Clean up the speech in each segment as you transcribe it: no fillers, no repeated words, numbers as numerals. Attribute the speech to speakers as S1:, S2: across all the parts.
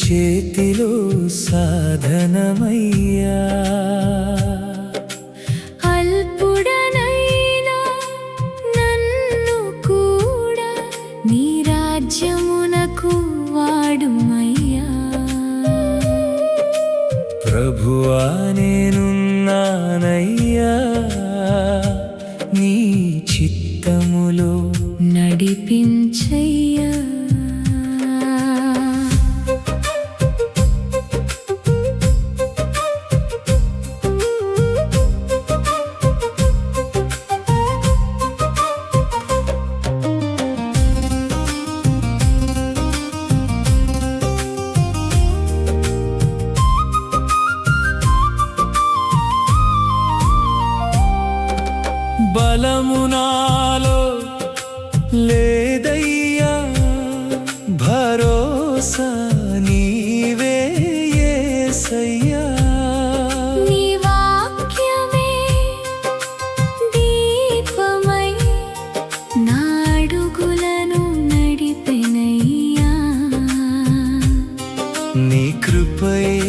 S1: చేతిలో సాధనమయ్యా.
S2: అల్పుడనైనా నన్ను కూడా నీ రాజ్యమునకు వాడుమయ్యా.
S1: ప్రభువా నేనున్నానయ్యా, నీ చిత్తములో
S2: నడిపించయ్యా.
S1: బలము నాలో లేదయ్యా, భరోసా నీవే యేసయ్యా.
S2: నీ వాక్యమే దీపమై నా అడుగులను నడిపెనయ్యా.
S1: నీ కృపయే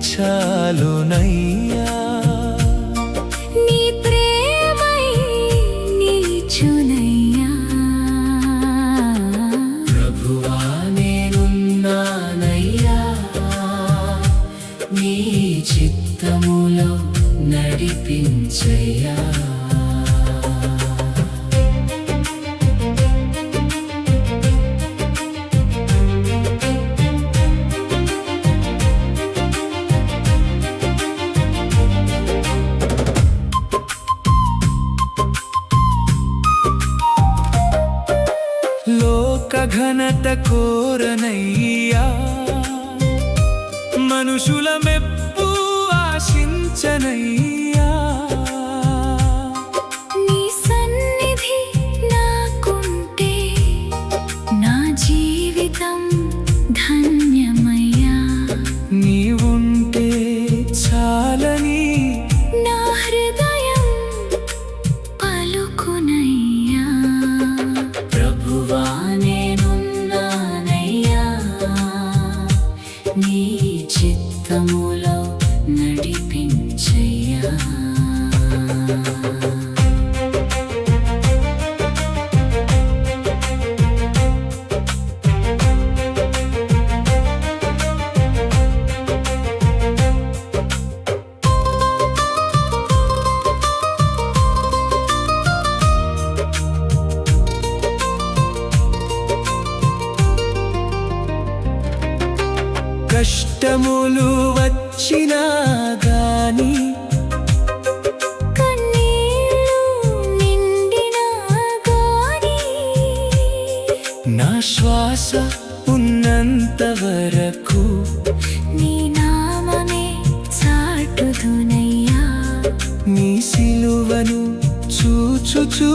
S1: చాలునయ్యా,
S2: నీ ప్రేమై నిలిచునయ్యా.
S1: ప్రభువా నేనున్నానయ్యా, నీ చిత్తములో నడిపించయ్యా. లోక ఘనత కోరనయ్యా, మనుషుల మెప్పు ఆశించనయ్యా.
S2: నీ సన్నిధి నాకుంటే నా జీవితం ధన్యమయ్యా.
S1: నీవుంటే చాలని
S2: నా హృదయం పలుకునయ్యా.
S1: ప్రభువా
S2: నేనున్నానయ్యా, నీ చిత్తములో నడిపించయ్యా.
S1: కష్టములు వచ్చినా గాని,
S2: కన్నీళ్ళు నిండినా గాని,
S1: నా శ్వాస ఉన్నంత వరకు
S2: నీ నామమే చాటుదునయ్యా.
S1: నీ సిలువను చూచుచూ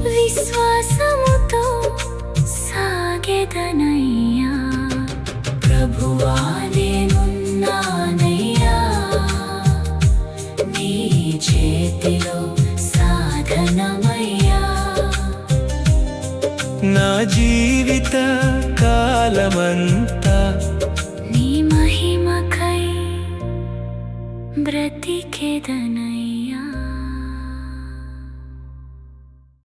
S2: విశ్వాసముతో సాగెదనయ్యా.
S1: ప్రభువా
S2: నేనున్నానయ్యా, నీ చేతిలో సాధనమయ్యా.
S1: నా జీవిత కాలమంతా
S2: నీ మహిమకై బ్రతికెదనయ్యా.